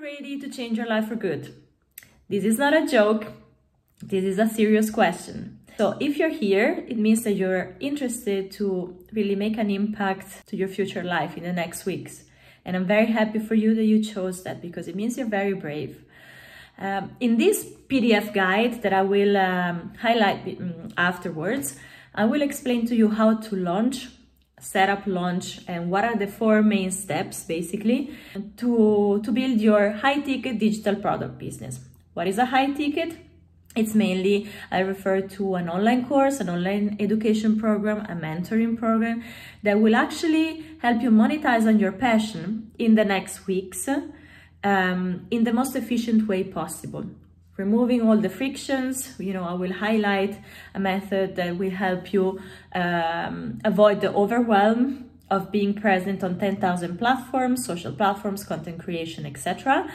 ready to change your life for good? This is not a joke. This is a serious question. So if you're here, it means that you're interested to really make an impact to your future life in the next weeks. And I'm very happy for you that you chose that, because it means you're very brave. In this PDF guide that I will highlight afterwards, I will explain to you how to launch, set up launch, and what are the 4 main steps basically to build your high-ticket digital product business. What is a high ticket? It's mainly, I refer to an online course, an online education program, a mentoring program that will actually help you monetize on your passion in the next weeks in the most efficient way possible. Removing all the frictions, I will highlight a method that will help you avoid the overwhelm of being present on 10,000 platforms, social platforms, content creation, etc.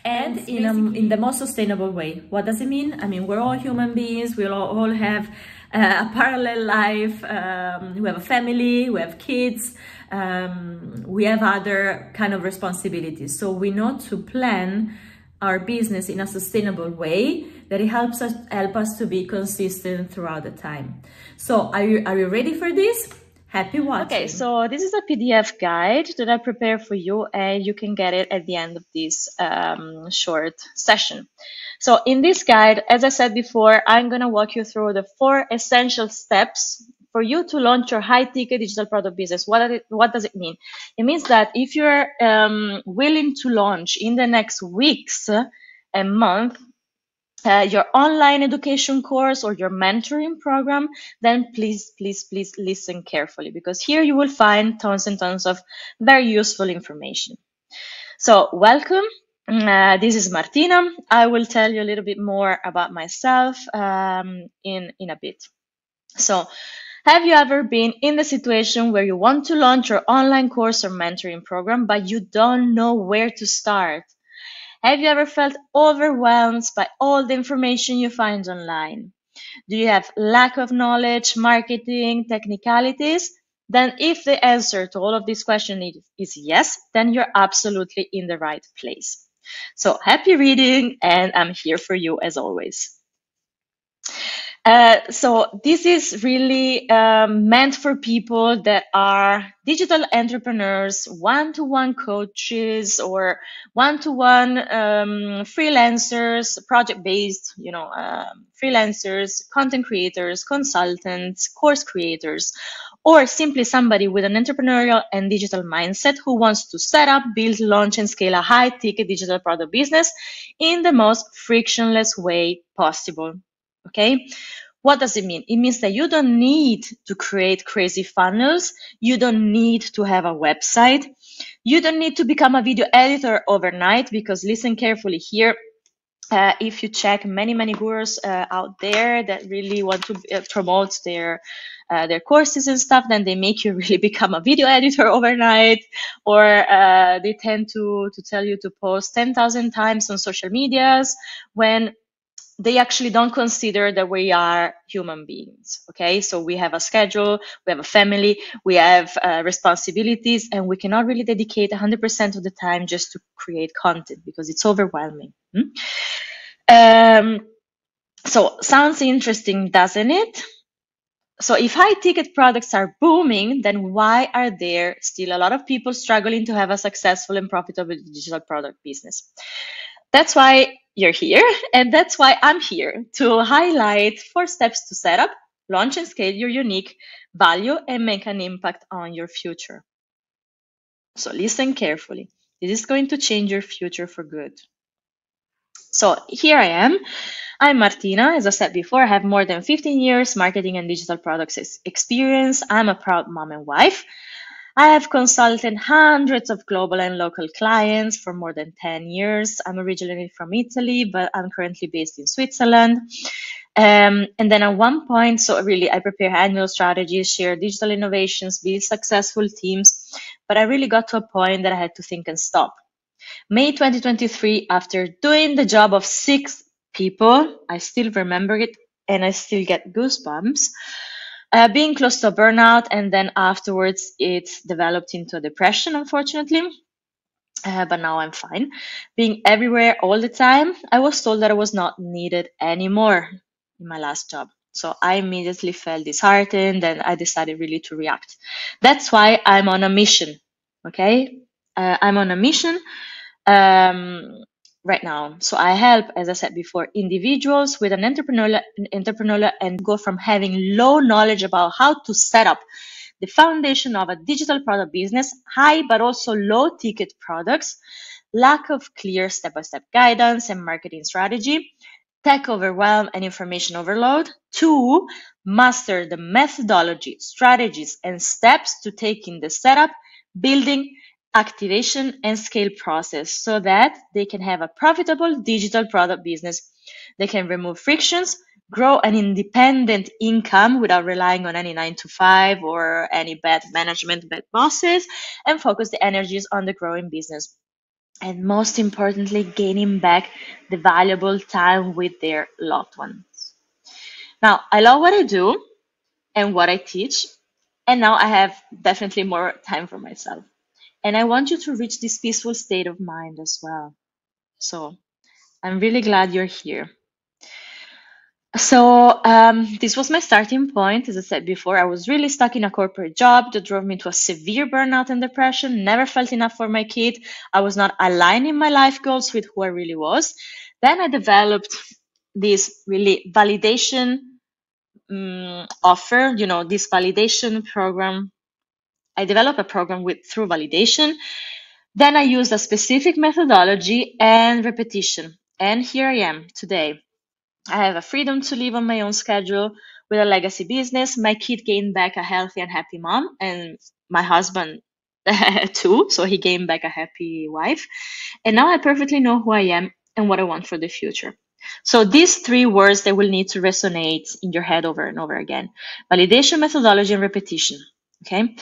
And in the most sustainable way. What does it mean? I mean, we're all human beings. We all have a parallel life. We have a family, we have kids, we have other kind of responsibilities. So we know to plan our business in a sustainable way that it help us to be consistent throughout the time. So are you ready for this? Happy watching. Okay, so this is a PDF guide that I prepared for you, and you can get it at the end of this short session. So in this guide, as I said before, I'm going to walk you through the 4 essential steps for you to launch your high-ticket digital product business. What does it mean? It means that if you're willing to launch in the next weeks and month, your online education course or your mentoring program, then please listen carefully, because here you will find tons and tons of very useful information. So welcome. This is Martina. I will tell you a little bit more about myself in a bit. So have you ever been in the situation where you want to launch your online course or mentoring program, but you don't know where to start? Have you ever felt overwhelmed by all the information you find online? Do you have lack of knowledge, marketing, technicalities? Then if the answer to all of these questions is yes, then you're absolutely in the right place. So happy reading, and I'm here for you as always. So this is really meant for people that are digital entrepreneurs, one-to-one coaches, or one-to-one freelancers, project-based, freelancers, content creators, consultants, course creators, or simply somebody with an entrepreneurial and digital mindset who wants to set up, build, launch, and scale a high-ticket digital product business in the most frictionless way possible. Okay, what does it mean? It means that you don't need to create crazy funnels. You don't need to have a website. You don't need to become a video editor overnight, because listen carefully here. If you check many gurus out there that really want to promote their courses and stuff, then they make you really become a video editor overnight, or they tend to tell you to post 10,000 times on social medias, when they actually don't consider that we are human beings. Okay, so we have a schedule, we have a family, we have responsibilities, and we cannot really dedicate 100% of the time just to create content, because it's overwhelming. So sounds interesting, doesn't it? So if high ticket products are booming, then why are there still a lot of people struggling to have a successful and profitable digital product business? That's why you're here, and that's why I'm here to highlight 4 steps to set up, launch, and scale your unique value and make an impact on your future. So listen carefully. This is going to change your future for good. So here I am. I'm Martina. As I said before, I have more than 15 years marketing and digital products experience. I'm a proud mom and wife. I have consulted hundreds of global and local clients for more than 10 years. I'm originally from Italy, but I'm currently based in Switzerland. And then at one point, so really I prepare annual strategies, share digital innovations, build successful teams. But I really got to a point that I had to think and stop. May 2023, after doing the job of 6 people, I still remember it and I still get goosebumps. Being close to burnout, and then afterwards it developed into a depression, unfortunately. but now I'm fine. Being everywhere all the time, I was told that I was not needed anymore in my last job. So I immediately felt disheartened and I decided really to react. That's why I'm on a mission. Okay. I'm on a mission right now. So I help, as I said before, individuals with an entrepreneurial and go from having low knowledge about how to set up the foundation of a digital product business, high but also low ticket products, lack of clear step-by-step guidance and marketing strategy, tech overwhelm and information overload. 2, master the methodology, strategies, and steps to take in the setup, building, activation, and scale process so that they can have a profitable digital product business. They can remove frictions, grow an independent income without relying on any 9 to 5 or any bad management, bad bosses, and focus the energies on the growing business. And most importantly, gaining back the valuable time with their loved ones. Now, I love what I do and what I teach, and now I have definitely more time for myself. And I want you to reach this peaceful state of mind as well. So I'm really glad you're here. So this was my starting point. As I said before, I was really stuck in a corporate job that drove me to a severe burnout and depression, never felt enough for my kid. I was not aligning my life goals with who I really was. Then I developed this really validation offer, this validation program. I developed a program through validation. Then I used a specific methodology and repetition. And here I am today. I have a freedom to live on my own schedule with a legacy business. My kid gained back a healthy and happy mom, and my husband too. So he gained back a happy wife. And now I perfectly know who I am and what I want for the future. So these 3 words, they will need to resonate in your head over and over again: validation, methodology, and repetition. Okay.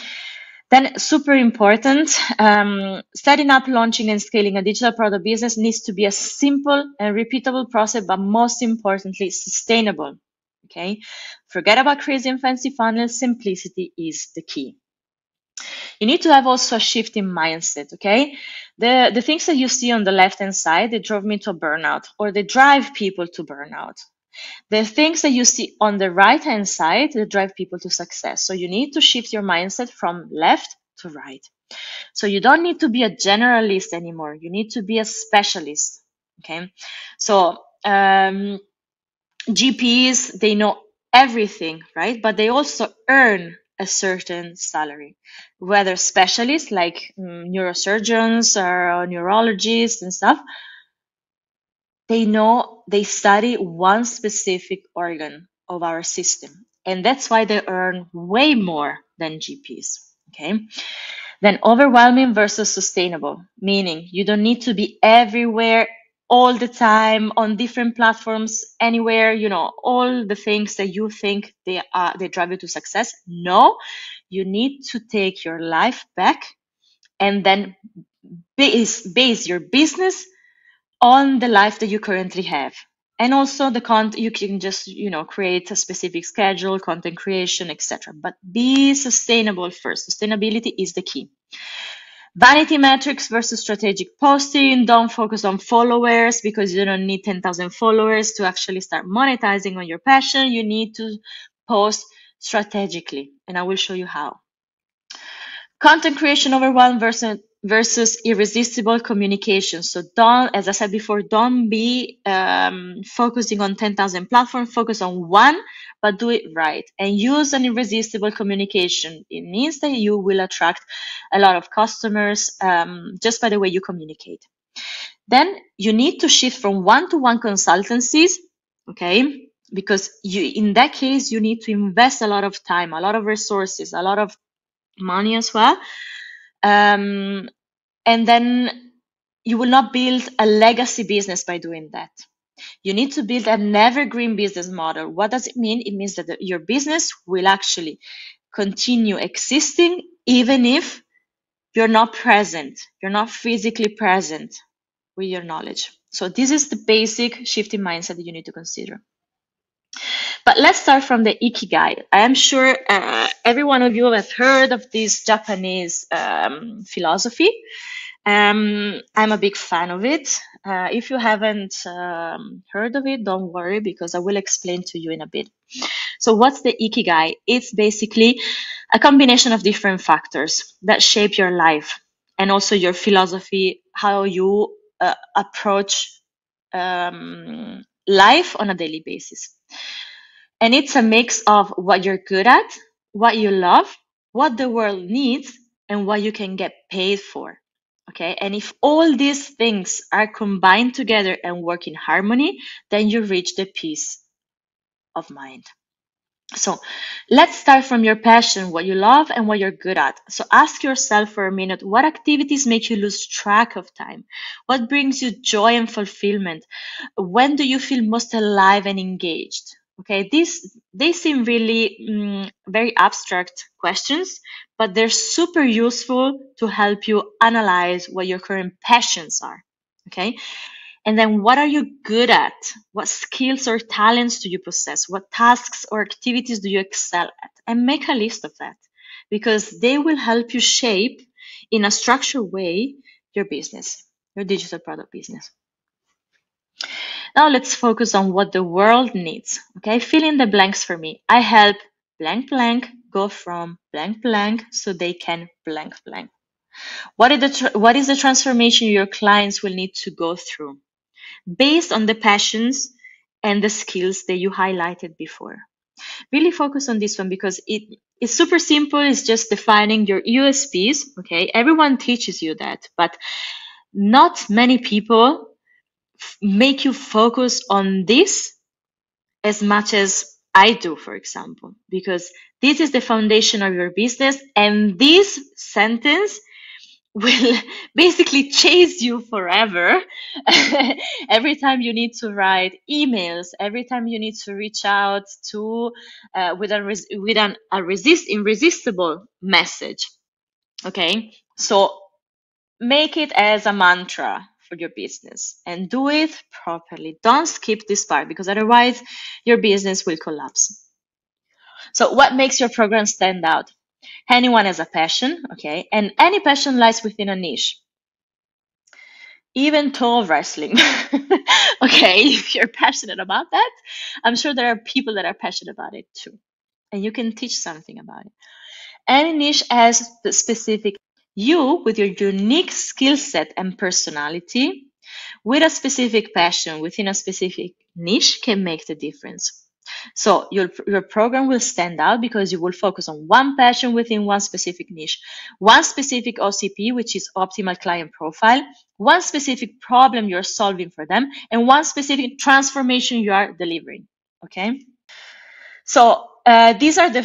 Then, super important, setting up, launching, and scaling a digital product business needs to be a simple and repeatable process, but most importantly, sustainable. Okay, forget about crazy and fancy funnels. Simplicity is the key. You need to have also a shift in mindset. Okay, the things that you see on the left hand side, they drove me to a burnout, or they drive people to burnout. The things that you see on the right hand side that drive people to success. So you need to shift your mindset from left to right. So you don't need to be a generalist anymore. You need to be a specialist. Okay. So GPs, they know everything, right? But they also earn a certain salary, whether specialists like neurosurgeons or neurologists and stuff, they study one specific organ of our system. And that's why they earn way more than GPs. Okay. Then overwhelming versus sustainable, meaning you don't need to be everywhere all the time on different platforms, anywhere, all the things that you think they drive you to success. No, you need to take your life back and then base your business on the life that you currently have. And also the content, you can just, create a specific schedule, content creation, etc. But be sustainable first. Sustainability is the key. Vanity metrics versus strategic posting. Don't focus on followers because you don't need 10,000 followers to actually start monetizing on your passion. You need to post strategically, and I will show you how. Content creation overwhelm versus irresistible communication. So as I said before, don't be focusing on 10,000 platforms. Focus on one, but do it right and use an irresistible communication. It means that you will attract a lot of customers just by the way you communicate. Then you need to shift from one-to-one consultancies, okay? Because in that case, you need to invest a lot of time, a lot of resources, a lot of money as well. And then you will not build a legacy business by doing that. You need to build an evergreen business model. What does it mean? It means that your business will actually continue existing even if you're not present, you're not physically present with your knowledge. So this is the basic shift in mindset that you need to consider. But let's start from the Ikigai. I am sure every one of you has heard of this Japanese philosophy. I'm a big fan of it. If you haven't heard of it, don't worry, because I will explain to you in a bit. So what's the Ikigai? It's basically a combination of different factors that shape your life and also your philosophy, how you approach life on a daily basis. And it's a mix of what you're good at, what you love, what the world needs, and what you can get paid for. Okay. And if all these things are combined together and work in harmony, then you reach the peace of mind. So let's start from your passion, what you love and what you're good at. So ask yourself for a minute, what activities make you lose track of time? What brings you joy and fulfillment? When do you feel most alive and engaged? Okay, they seem really very abstract questions, but they're super useful to help you analyze what your current passions are. Okay. And then what are you good at? What skills or talents do you possess? What tasks or activities do you excel at? And make a list of that, because they will help you shape in a structured way your business, your digital product business. Now let's focus on what the world needs. Okay, fill in the blanks for me. I help blank blank go from blank blank so they can blank blank. What is the transformation your clients will need to go through based on the passions and the skills that you highlighted before? Really focus on this one, because it's super simple. It's just defining your USPs. Okay, everyone teaches you that, but not many people make you focus on this as much as I do, for example, because this is the foundation of your business, and this sentence will basically chase you forever. Every time you need to write emails, every time you need to reach out to with an irresistible message. Okay, so make it as a mantra for your business and do it properly. Don't skip this part, because otherwise your business will collapse. So what makes your program stand out? Anyone has a passion, okay, and any passion lies within a niche. Even toe wrestling. Okay, if you're passionate about that, I'm sure there are people that are passionate about it too, and you can teach something about it. Any niche has the specific. You, with your unique skill set and personality, with a specific passion within a specific niche, can make the difference. So your program will stand out because you will focus on one passion within one specific niche, one specific OCP, which is optimal client profile, one specific problem you're solving for them, and one specific transformation you are delivering. Okay. So these are the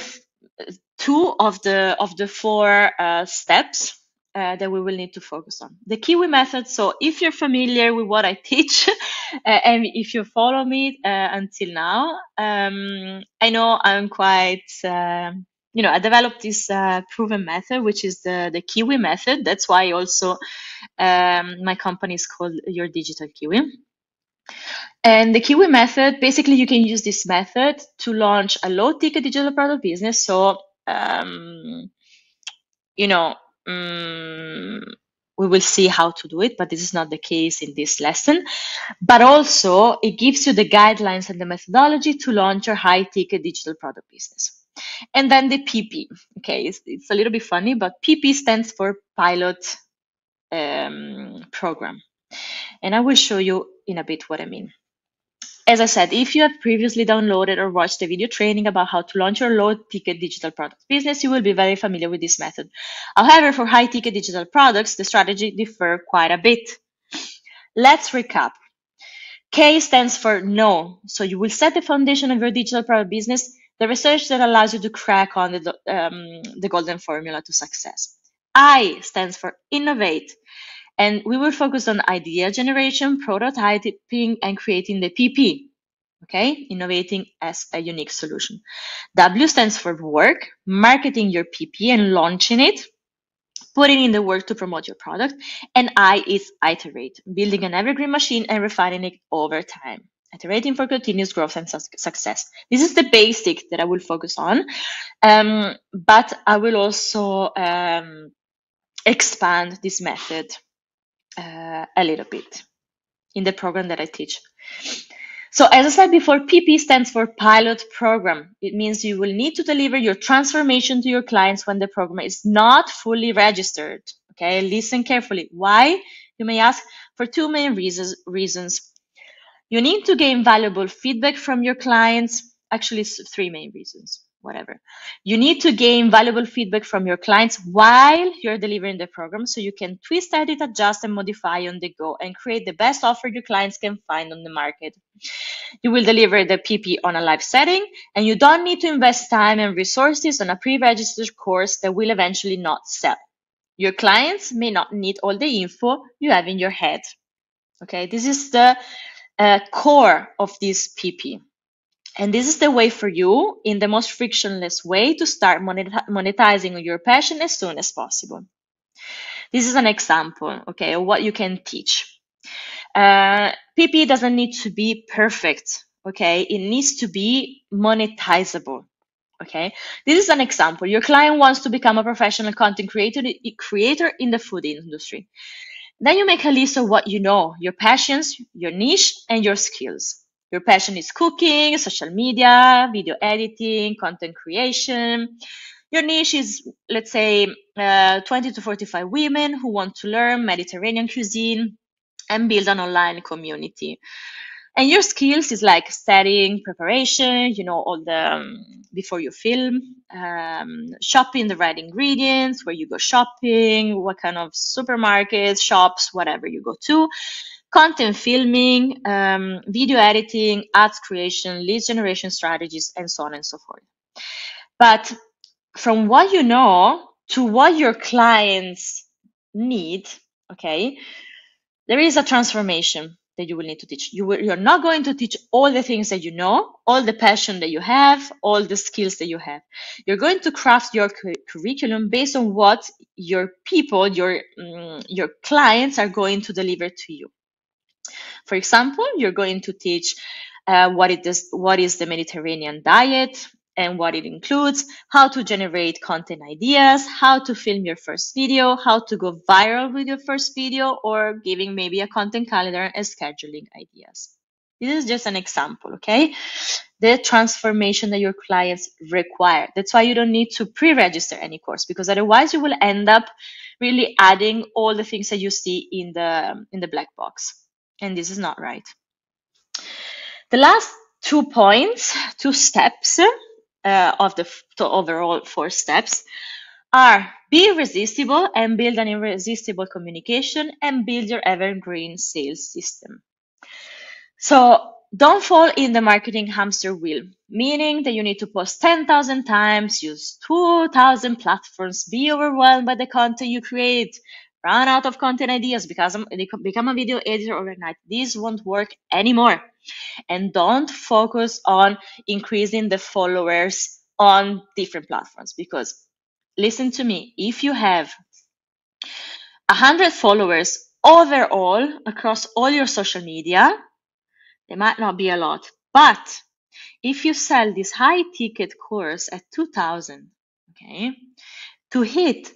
two of the four steps that we will need to focus on. The Kiwi method. So if you're familiar with what I teach, and if you follow me until now, I know I'm quite, I developed this proven method, which is the Kiwi method. That's why also my company is called Your Digital Kiwi. And the Kiwi method, basically you can use this method to launch a low ticket digital product business. So, we will see how to do it, but this is not the case in this lesson. But also it gives you the guidelines and the methodology to launch your high ticket digital product business. And then the PP, okay, it's a little bit funny, but PP stands for pilot program. And I will show you in a bit what I mean. As I said, if you have previously downloaded or watched a video training about how to launch your low-ticket digital product business, you will be very familiar with this method. However, for high-ticket digital products, the strategy differs quite a bit. Let's recap. K stands for no. So you will set the foundation of your digital product business, the research that allows you to crack on the golden formula to success. I stands for innovate. And we will focus on idea generation, prototyping, and creating the PP. Okay, innovating as a unique solution. W stands for work, marketing your PP and launching it, putting in the work to promote your product. And I is iterate, building an evergreen machine and refining it over time. Iterating for continuous growth and success. This is the basic that I will focus on, but I will also expand this method a little bit in the program that I teach. So as I said before, PP stands for pilot program. It means you will need to deliver your transformation to your clients when the program is not fully registered. Okay, listen carefully. Why? You may ask. For two main reasons. You need to gain valuable feedback from your clients. Actually, it's three main reasons, whatever. You need to gain valuable feedback from your clients while you're delivering the program so you can twist, edit, adjust, and modify on the go and create the best offer your clients can find on the market. You will deliver the PP on a live setting, and you don't need to invest time and resources on a pre-registered course that will eventually not sell. Your clients may not need all the info you have in your head. Okay, this is the core of this PP. And this is the way for you, in the most frictionless way, to start monetizing your passion as soon as possible. This is an example, okay, of what you can teach. PP doesn't need to be perfect, okay? It needs to be monetizable, okay? This is an example. Your client wants to become a professional content creator in the food industry. Then you make a list of what you know, your passions, your niche, and your skills. Your passion is cooking, social media, video editing, content creation. Your niche is, let's say, 20 to 45 women who want to learn Mediterranean cuisine and build an online community. And your skills is like studying, preparation, all the before you film, shopping the right ingredients, where you go shopping, what kind of supermarkets, shops, whatever you go to, content filming, video editing, ads creation, lead generation strategies, and so on and so forth. But from what you know to what your clients need, okay, there is a transformation that you will need to teach. You're not going to teach all the things that you know, all the passion that you have, all the skills that you have. You're going to craft your curriculum based on what your people, your clients are going to deliver to you. For example, you're going to teach what is the Mediterranean diet and what it includes, how to generate content ideas, how to film your first video, how to go viral with your first video, or giving maybe a content calendar and scheduling ideas. This is just an example, okay? The transformation that your clients require. That's why you don't need to pre-register any course, because otherwise you will end up really adding all the things that you see in the black box. And this is not right. The last 2 points, 2 steps of the overall 4 steps are: be irresistible and build an irresistible communication, and build your evergreen sales system. So don't fall in the marketing hamster wheel, meaning that you need to post 10,000 times, use 2,000 platforms, be overwhelmed by the content you create, run out of content ideas, become a video editor overnight. This won't work anymore. And don't focus on increasing the followers on different platforms, because listen to me, if you have 100 followers overall across all your social media, they might not be a lot, but if you sell this high ticket course at 2,000, okay, to hit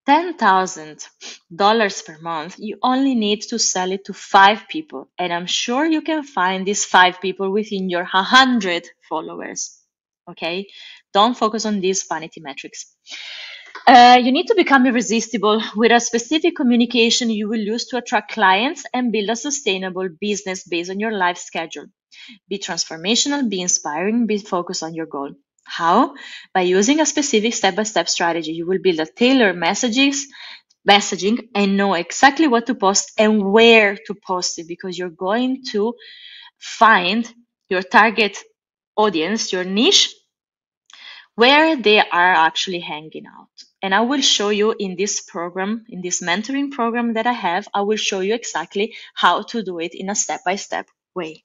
$10,000 per month, you only need to sell it to 5 people. And I'm sure you can find these 5 people within your 100 followers. Okay? Don't focus on these vanity metrics. You need to become irresistible with a specific communication you will use to attract clients and build a sustainable business based on your life schedule. Be transformational, be inspiring, be focused on your goal. How? By using a specific step-by-step strategy. You will build a tailored messaging and know exactly what to post and where to post it, because you're going to find your target audience, your niche, where they are actually hanging out. And I will show you in this program, in this mentoring program that I have, I will show you exactly how to do it in a step-by-step way.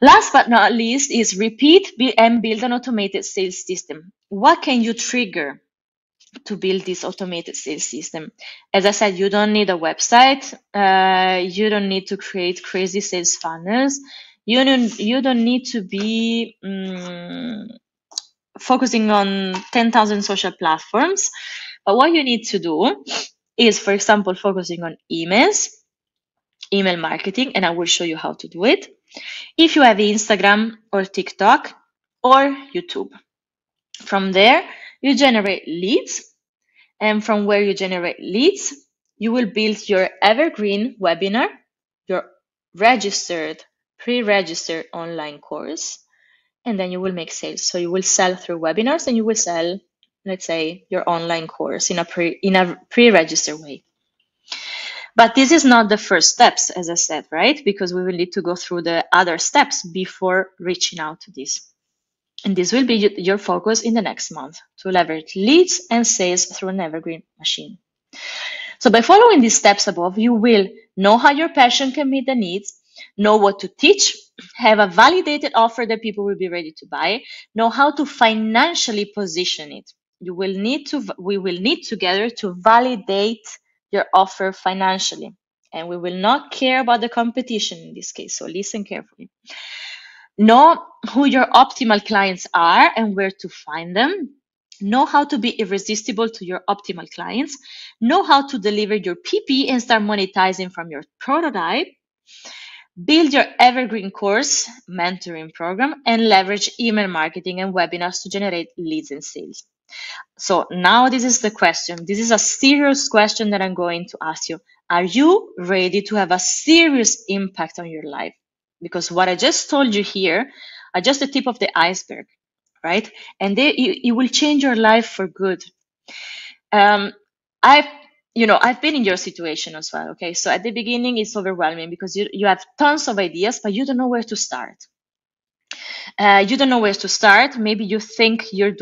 Last but not least is repeat and build an automated sales system. What can you trigger to build this automated sales system? As I said, you don't need a website. You don't need to create crazy sales funnels. You don't need to be focusing on 10,000 social platforms. But what you need to do is, for example, focusing on emails, email marketing, and I will show you how to do it. If you have Instagram or TikTok or YouTube, from there, you generate leads. And from where you generate leads, you will build your evergreen webinar, your registered, pre-registered online course, and then you will make sales. So you will sell through webinars and you will sell, let's say, your online course in a pre-registered way. But this is not the first steps, as I said, right? Because we will need to go through the other steps before reaching out to this. And this will be your focus in the next month, to leverage leads and sales through an evergreen machine. So by following these steps above, you will know how your passion can meet the needs, know what to teach, have a validated offer that people will be ready to buy, know how to financially position it. We will need together to validate your offer financially. And we will not care about the competition in this case. So listen carefully. Know who your optimal clients are and where to find them. Know how to be irresistible to your optimal clients. Know how to deliver your PP and start monetizing from your prototype. Build your evergreen course, mentoring program, and leverage email marketing and webinars to generate leads and sales. So now this is the question. This is a serious question that I'm going to ask you. Are you ready to have a serious impact on your life? Because what I just told you here are just the tip of the iceberg, right? And it will change your life for good. I've been in your situation as well. Okay, so at the beginning it's overwhelming because you have tons of ideas, but you don't know where to start. You don't know where to start. Maybe you think you're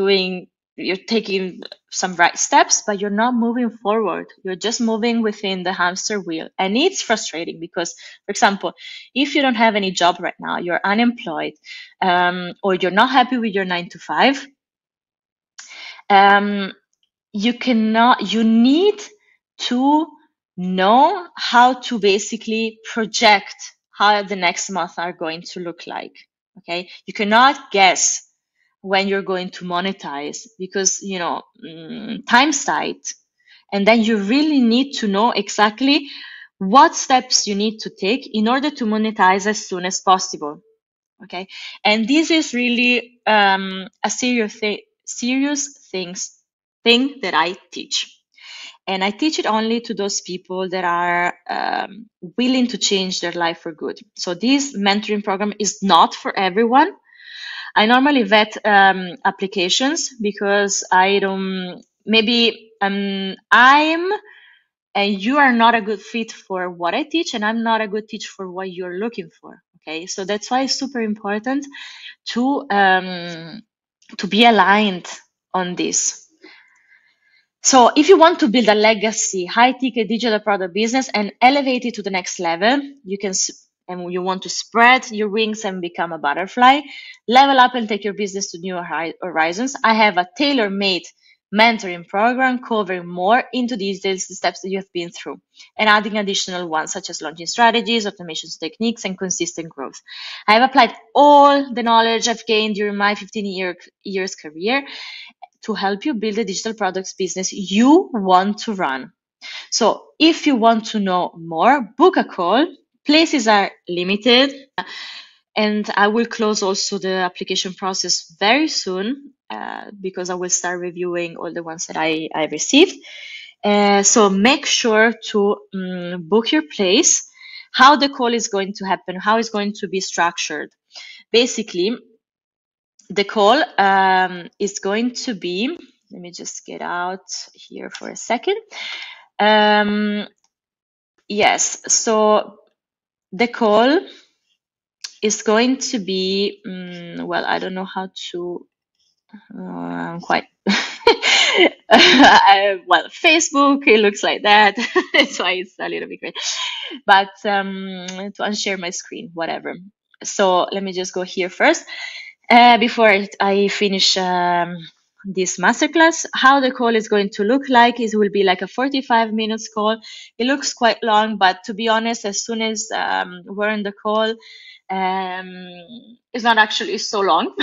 taking some right steps, but you're not moving forward. You're just moving within the hamster wheel. And it's frustrating because, for example, if you don't have any job right now, you're unemployed, or you're not happy with your 9 to 5, you need to know how to basically project how the next month are going to look like. Okay, you cannot guess when you're going to monetize because time's tight, and then you really need to know exactly what steps you need to take in order to monetize as soon as possible. Okay, and this is really a serious thing that I teach. And I teach it only to those people that are willing to change their life for good. So this mentoring program is not for everyone. I normally vet applications because maybe I'm and you are not a good fit for what I teach, and I'm not a good teacher for what you're looking for. Okay, so that's why it's super important to be aligned on this. So if you want to build a legacy, high-ticket digital product business and elevate it to the next level, and you want to spread your wings and become a butterfly, level up and take your business to new horizons, I have a tailor-made mentoring program covering more into details the steps that you have been through and adding additional ones such as launching strategies, automation techniques, and consistent growth. I have applied all the knowledge I've gained during my 15 years career to help you build a digital products business you want to run. So if you want to know more, book a call. Places are limited, and I will close also the application process very soon because I will start reviewing all the ones that I received. So make sure to book your place. How the call is going to happen, how it's going to be structured. Basically, the call is going to be, let me just get out here for a second. Yes, so the call is going to be, well, I don't know how to, quite, well, Facebook, it looks like that. That's why it's a little bit great. But to unshare my screen, whatever. So let me just go here first. Before I finish this masterclass. How the call is going to look like is will be like a 45 minutes call. It looks quite long, but to be honest, as soon as we're in the call, it's not actually so long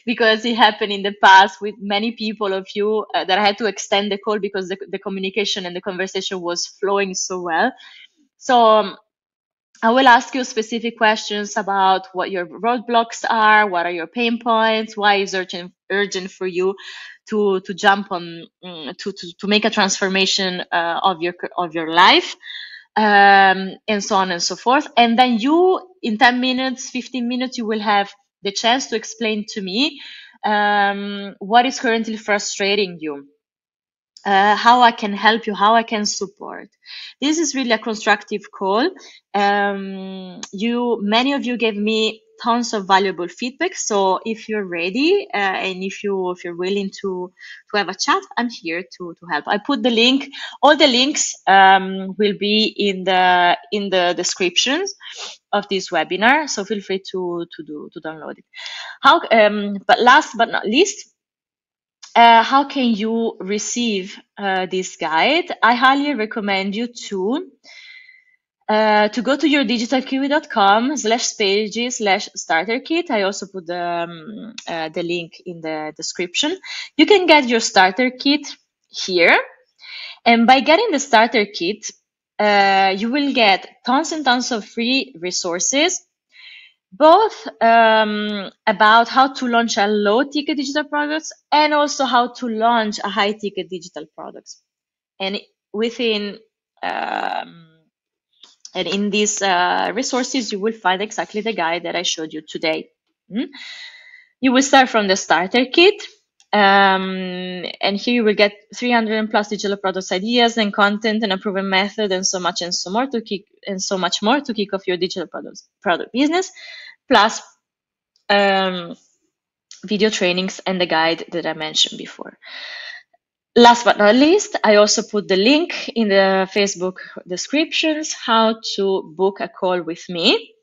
because it happened in the past with many people of you that I had to extend the call because the communication and the conversation was flowing so well. So I will ask you specific questions about what your roadblocks are, what are your pain points, why is urgent for you to jump on to make a transformation of your life, and so on and so forth. And then you, in 10 minutes, 15 minutes, you will have the chance to explain to me what is currently frustrating you, how I can help you, how I can support. This is really a constructive call. Many of you gave me tons of valuable feedback. So if you're ready and if you're willing to have a chat, I'm here to help. I put the link. All the links will be in the descriptions of this webinar. So feel free to download it. But last but not least, how can you receive this guide? I highly recommend you to go to yourdigitalkiwi.com/pages/starter kit. I also put the link in the description. You can get your starter kit here. And by getting the starter kit, you will get tons and tons of free resources, both about how to launch a low ticket digital products and also how to launch a high ticket digital products. And within and in these resources, you will find exactly the guide that I showed you today. You will start from the starter kit. And here you will get 300 plus digital products ideas and content and a proven method and so much more to kick off your digital product business, plus video trainings and the guide that I mentioned before. Last but not least, I also put the link in the Facebook descriptions how to book a call with me.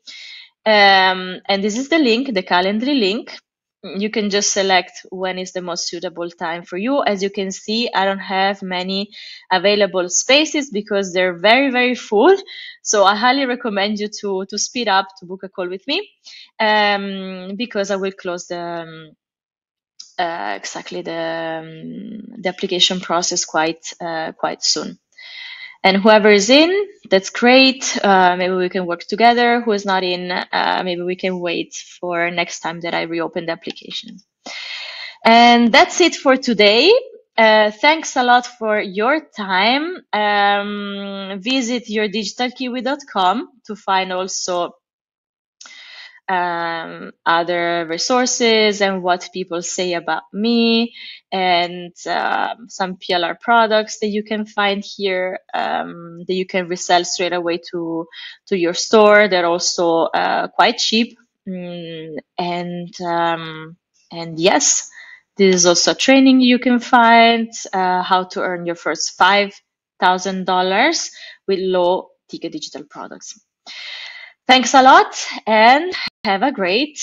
And this is the link, the Calendly link. You can just select when is the most suitable time for you. As you can see, I don't have many available spaces because they're very, very full. So I highly recommend you to speed up to book a call with me, because I will close the application process quite soon. And whoever is in, that's great. Maybe we can work together. Who is not in, maybe we can wait for next time that I reopen the application. And that's it for today. Thanks a lot for your time. Visit yourdigitalkiwi.com to find also other resources and what people say about me, and some PLR products that you can find here, that you can resell straight away to your store. They're also quite cheap. And yes, this is also a training you can find, how to earn your first $5,000 with low ticket digital products. Thanks a lot and have a great